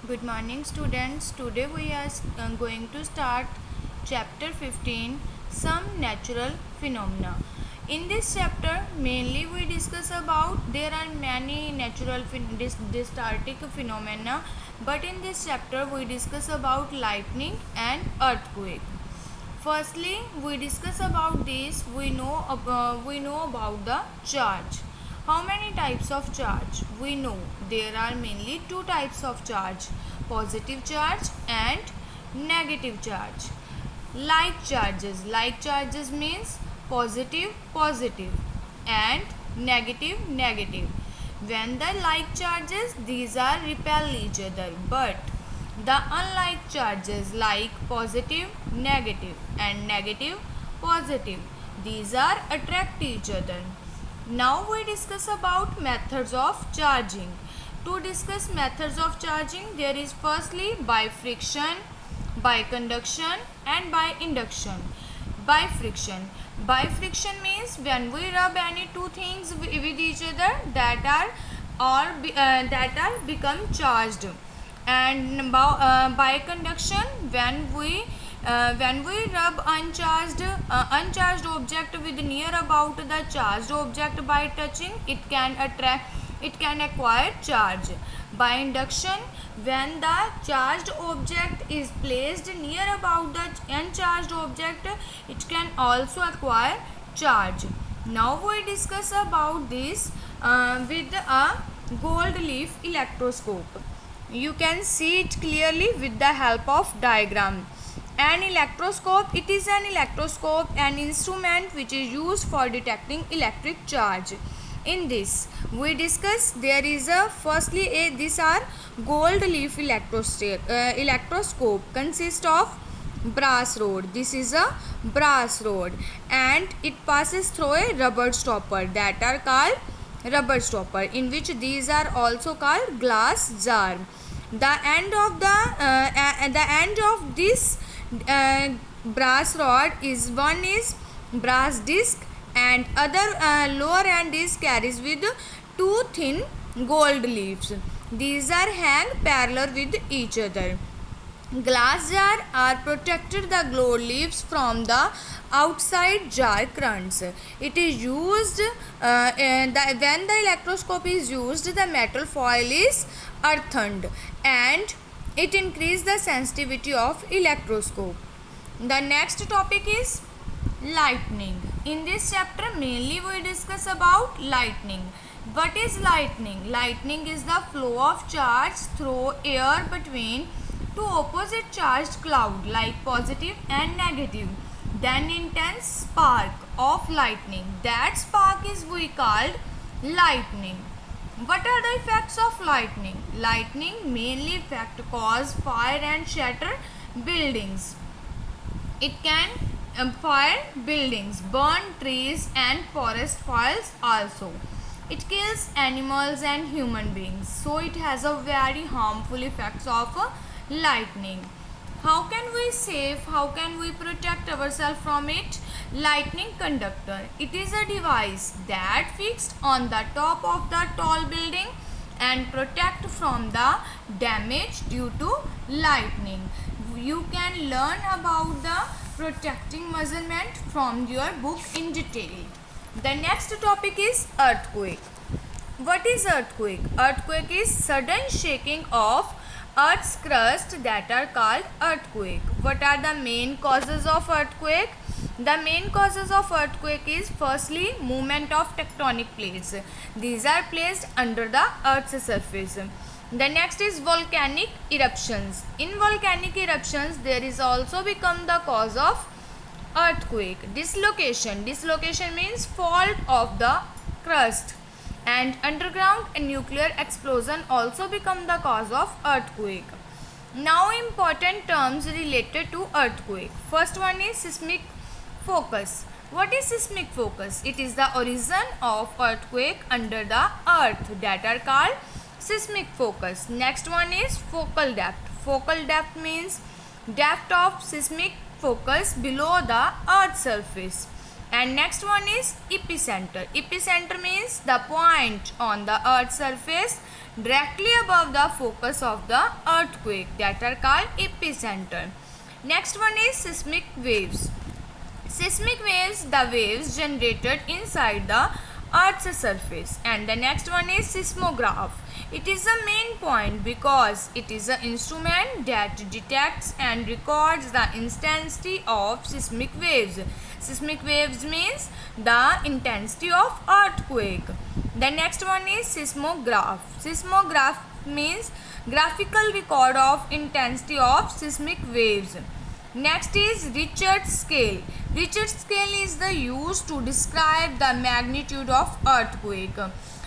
Good morning, students. Today we are going to start chapter 15, Some Natural Phenomena. In this chapter, mainly we discuss about there are many natural static phenomena, but in this chapter we discuss about lightning and earthquake. Firstly, we discuss about this. We know about the charge. How many types of charge? We know there are mainly two types of charge: positive charge and negative charge. Like charges means positive and negative. When the like charges, these are repel each other, but the unlike charges like positive negative and negative positive, these are attract each other. Now we discuss about methods of charging. To discuss methods of charging, there is firstly by friction, by conduction and by induction. By friction. By friction means when we rub any two things with each other, that are become charged. And by conduction, when we rub uncharged object with near about the charged object by touching, it can acquire charge. By induction, when the charged object is placed near about the uncharged object, it can also acquire charge. Now we discuss about this with a gold leaf electroscope. You can see it clearly with the help of diagram. An electroscope, it is an electroscope, an instrument which is used for detecting electric charge. In this we discuss there is a these are gold leaf electroscope consist of brass rod. This is a brass rod and it passes through a rubber stopper that are called rubber stopper, in which these are also called glass jar. The end of this brass rod is one is brass disc and other lower end is carries with two thin gold leaves. These are hang parallel with each other. Glass jar are protected the gold leaves from the outside jar currents. It is used when the electroscope is used, the metal foil is earthened and it increases the sensitivity of electroscope. The next topic is lightning. In this chapter mainly we discuss about lightning. What is lightning? Lightning is the flow of charge through air between two opposite charged cloud like positive and negative. Then intense spark of lightning. That spark is we called lightning. What are the effects of lightning? Lightning mainly effect cause fire and shatter buildings. It can fire buildings, burn trees and forest fires also. It kills animals and human beings. So it has a very harmful effects of lightning. How can we protect ourselves from it? Lightning conductor. It is a device that fixed on the top of the tall building and protect from the damage due to lightning. You can learn about the protecting measurement from your book in detail. The next topic is earthquake. What is earthquake? Earthquake is sudden shaking of Earth's crust that are called earthquake. What are the main causes of earthquake? The main causes of earthquake is firstly movement of tectonic plates. These are placed under the Earth's surface. The next is volcanic eruptions. In volcanic eruptions, there is also become the cause of earthquake. Dislocation. Dislocation means fault of the crust. And underground and nuclear explosion also become the cause of earthquake. Now important terms related to earthquake. First one is seismic focus. What is seismic focus? It is the origin of earthquake under the earth that are called seismic focus. Next one is focal depth. Focal depth means depth of seismic focus below the earth's surface. And next one is epicenter. Epicenter means the point on the earth's surface directly above the focus of the earthquake, that are called epicenter. Next one is seismic waves. Seismic waves, the waves generated inside the earth's surface. And the next one is seismograph. It is the main point because it is an instrument that detects and records the intensity of seismic waves. Seismic waves means the intensity of earthquake. The next one is seismograph. Seismograph means graphical record of intensity of seismic waves. Next is Richter scale. Richter scale is the used to describe the magnitude of earthquake.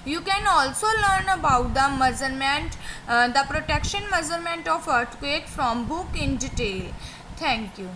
You can also learn about the measurement, the protection measurement of earthquake from book in detail. Thank you.